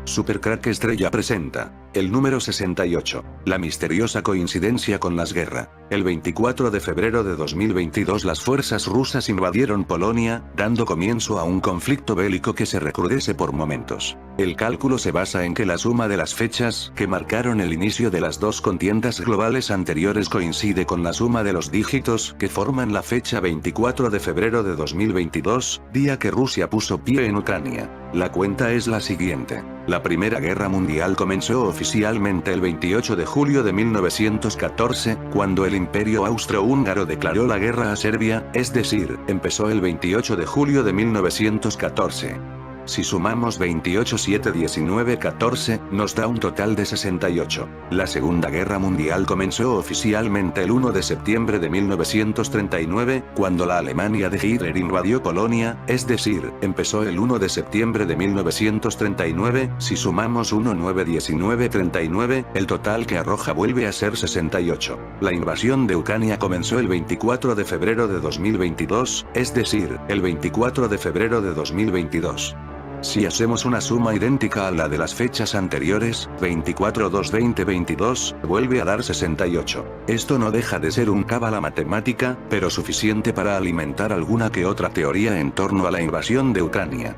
Supercrack Estrella presenta el número 68, la misteriosa coincidencia con las guerras. El 24 de febrero de 2022 las fuerzas rusas invadieron Polonia, dando comienzo a un conflicto bélico que se recrudece por momentos. El cálculo se basa en que la suma de las fechas que marcaron el inicio de las dos contiendas globales anteriores coincide con la suma de los dígitos que forman la fecha 24 de febrero de 2022, día que Rusia puso pie en Ucrania. La cuenta es la siguiente. La Primera Guerra Mundial comenzó oficialmente el 28 de julio de 1914, cuando el Imperio Austrohúngaro declaró la guerra a Serbia, es decir, empezó el 28 de julio de 1914. Si sumamos 28, 7, 19, 14, nos da un total de 68. La Segunda Guerra Mundial comenzó oficialmente el 1 de septiembre de 1939, cuando la Alemania de Hitler invadió Polonia, es decir, empezó el 1 de septiembre de 1939, si sumamos 1, 9, 19, 39, el total que arroja vuelve a ser 68. La invasión de Ucrania comenzó el 24 de febrero de 2022, es decir, el 24 de febrero de 2022. Si hacemos una suma idéntica a la de las fechas anteriores, 24, 2, 20, 22, vuelve a dar 68. Esto no deja de ser un cábala matemática, pero suficiente para alimentar alguna que otra teoría en torno a la invasión de Ucrania.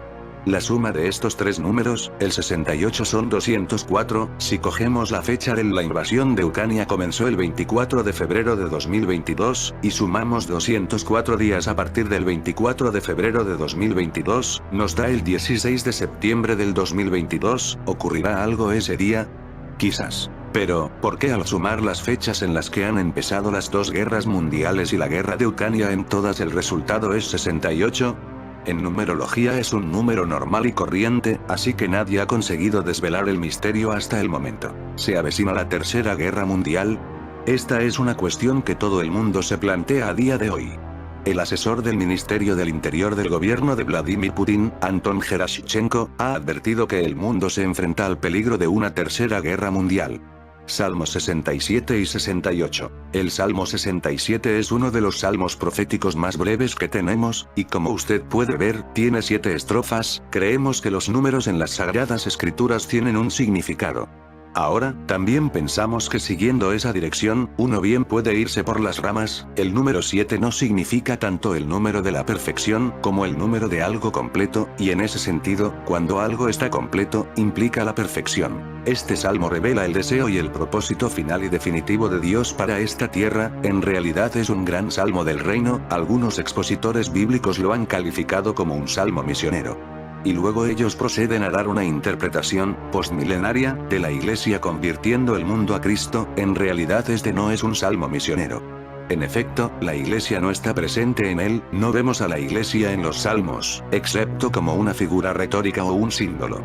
La suma de estos tres números, el 68 son 204, si cogemos la fecha de la invasión de Ucrania comenzó el 24 de febrero de 2022, y sumamos 204 días a partir del 24 de febrero de 2022, nos da el 16 de septiembre del 2022, ¿ocurrirá algo ese día? Quizás. Pero, ¿por qué al sumar las fechas en las que han empezado las dos guerras mundiales y la guerra de Ucrania en todas el resultado es 68? En numerología es un número normal y corriente, así que nadie ha conseguido desvelar el misterio hasta el momento. ¿Se avecina la Tercera Guerra Mundial? Esta es una cuestión que todo el mundo se plantea a día de hoy. El asesor del Ministerio del Interior del gobierno de Vladimir Putin, Anton Gerashchenko, ha advertido que el mundo se enfrenta al peligro de una Tercera Guerra Mundial. Salmos 67 y 68. El Salmo 67 es uno de los salmos proféticos más breves que tenemos, y como usted puede ver, tiene 7 estrofas. Creemos que los números en las Sagradas Escrituras tienen un significado. Ahora, también pensamos que siguiendo esa dirección, uno bien puede irse por las ramas. El número 7 no significa tanto el número de la perfección, como el número de algo completo, y en ese sentido, cuando algo está completo, implica la perfección. Este salmo revela el deseo y el propósito final y definitivo de Dios para esta tierra. En realidad es un gran salmo del reino, algunos expositores bíblicos lo han calificado como un salmo misionero. Y luego ellos proceden a dar una interpretación postmilenaria de la Iglesia convirtiendo el mundo a Cristo. En realidad este no es un salmo misionero. En efecto, la Iglesia no está presente en él, no vemos a la Iglesia en los salmos, excepto como una figura retórica o un símbolo.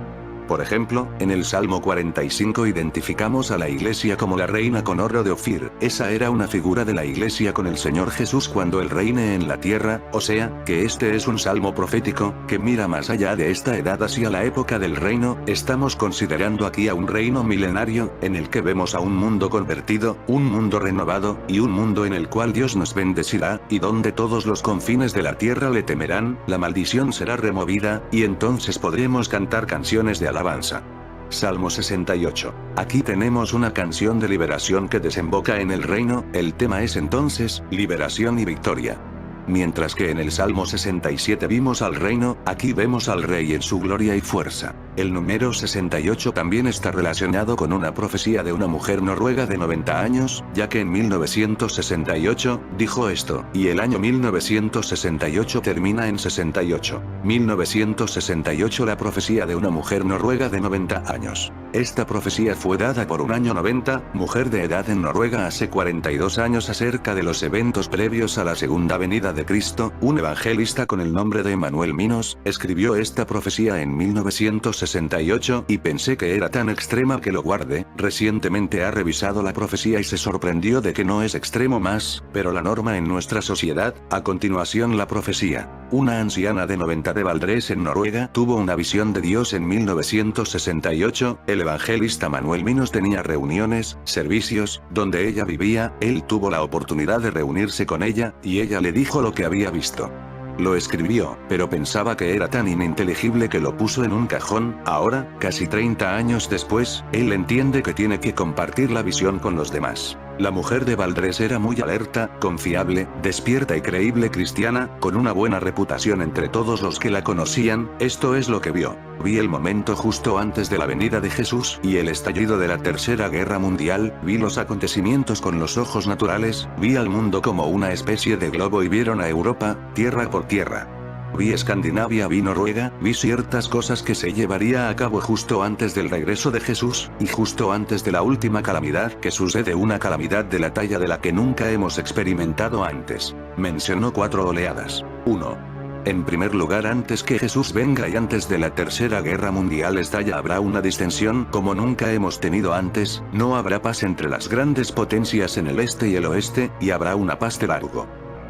Por ejemplo, en el Salmo 45 identificamos a la Iglesia como la reina con oro de Ofir. Esa era una figura de la Iglesia con el Señor Jesús cuando Él reine en la tierra, o sea, que este es un salmo profético, que mira más allá de esta edad hacia la época del reino. Estamos considerando aquí a un reino milenario, en el que vemos a un mundo convertido, un mundo renovado, y un mundo en el cual Dios nos bendecirá, y donde todos los confines de la tierra le temerán, la maldición será removida, y entonces podremos cantar canciones de alabanza. Salmo 68. Aquí tenemos una canción de liberación que desemboca en el reino. El tema es entonces, liberación y victoria. Mientras que en el Salmo 67 vimos al reino, aquí vemos al rey en su gloria y fuerza. El número 68 también está relacionado con una profecía de una mujer noruega de 90 años, ya que en 1968, dijo esto, y el año 1968 termina en 68. 1968 la profecía de una mujer noruega de 90 años. Esta profecía fue dada por un año 90, mujer de edad en Noruega hace 42 años acerca de los eventos previos a la segunda venida de Cristo. Un evangelista con el nombre de Manuel Minos, escribió esta profecía en 1968, y pensé que era tan extrema que lo guardé. Recientemente ha revisado la profecía y se sorprendió de que no es extremo más, pero la norma en nuestra sociedad. A continuación la profecía. Una anciana de 90 de Valdres en Noruega tuvo una visión de Dios en 1968, el evangelista Manuel Minos tenía reuniones, servicios, donde ella vivía, él tuvo la oportunidad de reunirse con ella, y ella le dijo lo que había visto. Lo escribió, pero pensaba que era tan ininteligible que lo puso en un cajón. Ahora, casi 30 años después, él entiende que tiene que compartir la visión con los demás. La mujer de Valdrés era muy alerta, confiable, despierta y creíble cristiana, con una buena reputación entre todos los que la conocían. Esto es lo que vio. Vi el momento justo antes de la venida de Jesús y el estallido de la Tercera Guerra Mundial, vi los acontecimientos con los ojos naturales, vi al mundo como una especie de globo y vieron a Europa, tierra por tierra. Vi Escandinavia, vi Noruega, vi ciertas cosas que se llevaría a cabo justo antes del regreso de Jesús, y justo antes de la última calamidad que sucede, una calamidad de la talla de la que nunca hemos experimentado antes. Mencionó 4 oleadas. 1. En primer lugar, antes que Jesús venga y antes de la Tercera Guerra Mundial estalla, habrá una distensión como nunca hemos tenido antes, no habrá paz entre las grandes potencias en el este y el oeste, y habrá una paz de largo.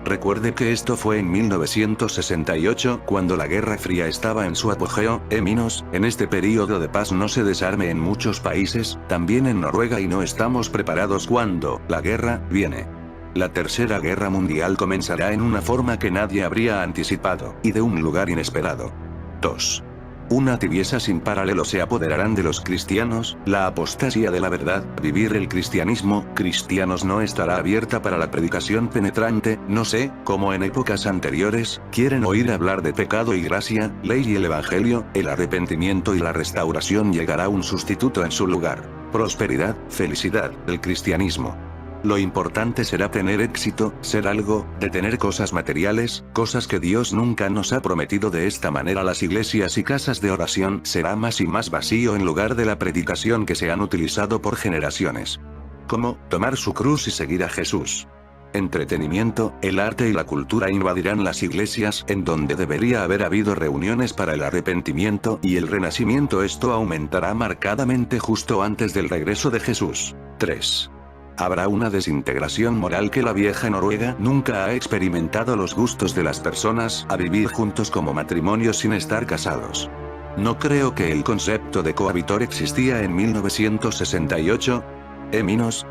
Recuerde que esto fue en 1968, cuando la Guerra Fría estaba en su apogeo. En este periodo de paz no se desarme en muchos países, también en Noruega, y no estamos preparados cuando la guerra viene. La Tercera Guerra Mundial comenzará en una forma que nadie habría anticipado, y de un lugar inesperado. 2. Una tibieza sin paralelo se apoderarán de los cristianos, la apostasía de la verdad, vivir el cristianismo, cristianos no estará abierta para la predicación penetrante, no sé, como en épocas anteriores, quieren oír hablar de pecado y gracia, ley y el evangelio, el arrepentimiento y la restauración, llegará un sustituto en su lugar. Prosperidad, felicidad, el cristianismo. Lo importante será tener éxito, ser algo, de tener cosas materiales, cosas que Dios nunca nos ha prometido. De esta manera las iglesias y casas de oración será más y más vacío en lugar de la predicación que se han utilizado por generaciones. ¿Cómo? Tomar su cruz y seguir a Jesús. Entretenimiento, el arte y la cultura invadirán las iglesias, en donde debería haber habido reuniones para el arrepentimiento y el renacimiento. Esto aumentará marcadamente justo antes del regreso de Jesús. 3. Habrá una desintegración moral que la vieja Noruega nunca ha experimentado, los gustos de las personas a vivir juntos como matrimonio sin estar casados. No creo que el concepto de cohabitar existía en 1968.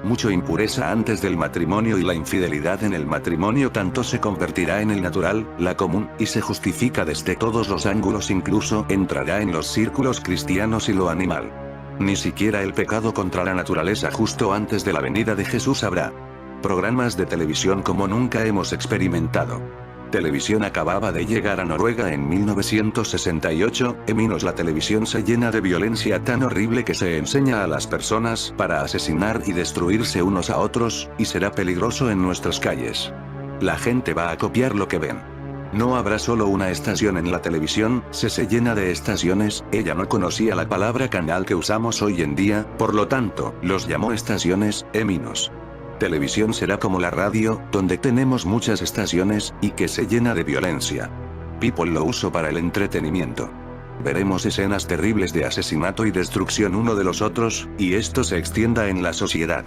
Mucho impureza antes del matrimonio y la infidelidad en el matrimonio tanto se convertirá en el natural, la común, y se justifica desde todos los ángulos, incluso entrará en los círculos cristianos y lo animal. Ni siquiera el pecado contra la naturaleza justo antes de la venida de Jesús habrá. Programas de televisión como nunca hemos experimentado. Televisión acababa de llegar a Noruega en 1968. La televisión se llena de violencia tan horrible que se enseña a las personas para asesinar y destruirse unos a otros, y será peligroso en nuestras calles. La gente va a copiar lo que ven. No habrá solo una estación en la televisión, se llena de estaciones. Ella no conocía la palabra canal que usamos hoy en día, por lo tanto, los llamó estaciones. Televisión será como la radio, donde tenemos muchas estaciones, y que se llena de violencia. People lo uso para el entretenimiento. Veremos escenas terribles de asesinato y destrucción uno de los otros, y esto se extienda en la sociedad.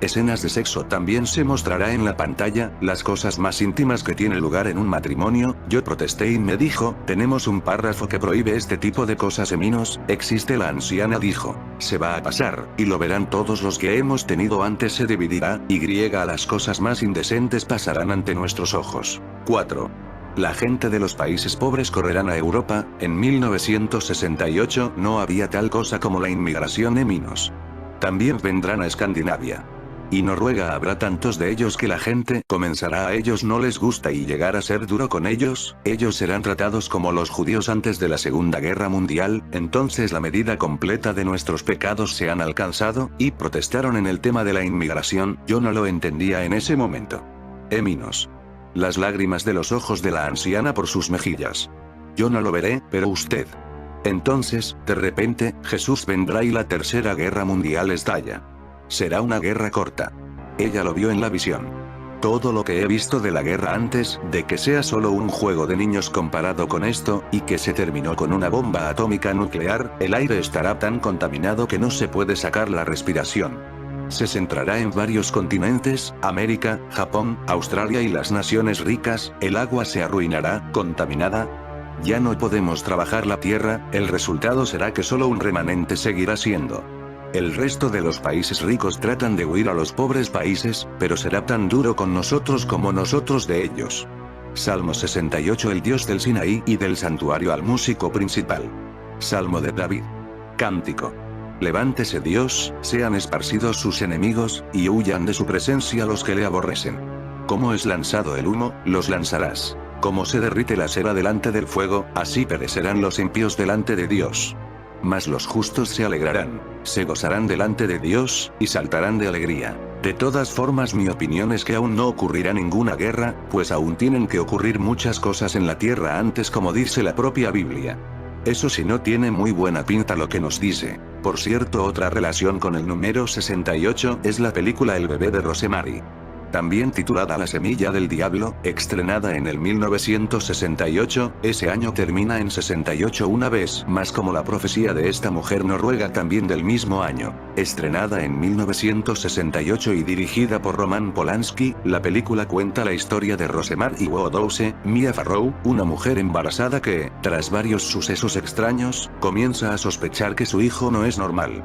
Escenas de sexo también se mostrará en la pantalla, las cosas más íntimas que tiene lugar en un matrimonio. Yo protesté y me dijo, tenemos un párrafo que prohíbe este tipo de cosas. Existe. La anciana dijo, se va a pasar, y lo verán todos los que hemos tenido antes. Se dividirá, a las cosas más indecentes pasarán ante nuestros ojos. 4. La gente de los países pobres correrán a Europa. En 1968 no había tal cosa como la inmigración. También vendrán a Escandinavia y Noruega. Habrá tantos de ellos que la gente comenzará a ellos no les gusta y llegar a ser duro con ellos. Ellos serán tratados como los judíos antes de la Segunda Guerra Mundial. Entonces la medida completa de nuestros pecados se han alcanzado, y protestaron en el tema de la inmigración. Yo no lo entendía en ese momento. Las lágrimas de los ojos de la anciana por sus mejillas. Yo no lo veré, pero usted. Entonces, de repente, Jesús vendrá y la Tercera Guerra Mundial estalla. Será una guerra corta. Ella lo vio en la visión. Todo lo que he visto de la guerra antes de que sea solo un juego de niños comparado con esto, y que se terminó con una bomba atómica nuclear, el aire estará tan contaminado que no se puede sacar la respiración. Se centrará en varios continentes, América, Japón, Australia y las naciones ricas. El agua se arruinará, contaminada. Ya no podemos trabajar la tierra. El resultado será que solo un remanente seguirá siendo. El resto de los países ricos tratan de huir a los pobres países, pero será tan duro con nosotros como nosotros de ellos. Salmo 68 el Dios del Sinaí y del santuario al músico principal. Salmo de David. Cántico. Levántese Dios, sean esparcidos sus enemigos, y huyan de su presencia los que le aborrecen. Como es lanzado el humo, los lanzarás. Como se derrite la cera delante del fuego, así perecerán los impíos delante de Dios. Mas los justos se alegrarán, se gozarán delante de Dios, y saltarán de alegría. De todas formas mi opinión es que aún no ocurrirá ninguna guerra, pues aún tienen que ocurrir muchas cosas en la tierra antes, como dice la propia Biblia. Eso sí, no tiene muy buena pinta lo que nos dice. Por cierto, otra relación con el número 68 es la película El bebé de Rosemary. También titulada La semilla del diablo, estrenada en el 1968, ese año termina en 68 una vez más como La profecía de esta mujer noruega, también del mismo año. Estrenada en 1968 y dirigida por Roman Polanski, la película cuenta la historia de Rosemary Woodhouse, Mia Farrow, una mujer embarazada que, tras varios sucesos extraños, comienza a sospechar que su hijo no es normal.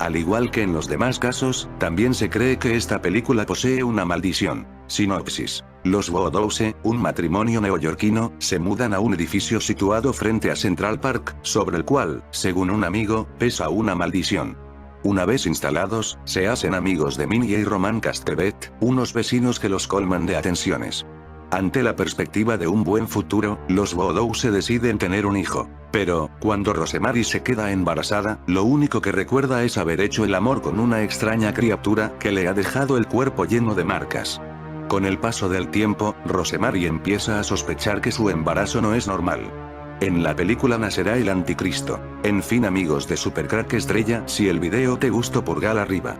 Al igual que en los demás casos, también se cree que esta película posee una maldición. Sinopsis. Los Woodhouse, un matrimonio neoyorquino, se mudan a un edificio situado frente a Central Park, sobre el cual, según un amigo, pesa una maldición. Una vez instalados, se hacen amigos de Minnie y Roman Castevet, unos vecinos que los colman de atenciones. Ante la perspectiva de un buen futuro, los Woodhouse deciden tener un hijo. Pero, cuando Rosemary se queda embarazada, lo único que recuerda es haber hecho el amor con una extraña criatura que le ha dejado el cuerpo lleno de marcas. Con el paso del tiempo, Rosemary empieza a sospechar que su embarazo no es normal. En la película nacerá el anticristo. En fin, amigos de Supercrack Estrella, si el video te gustó, pulgar arriba.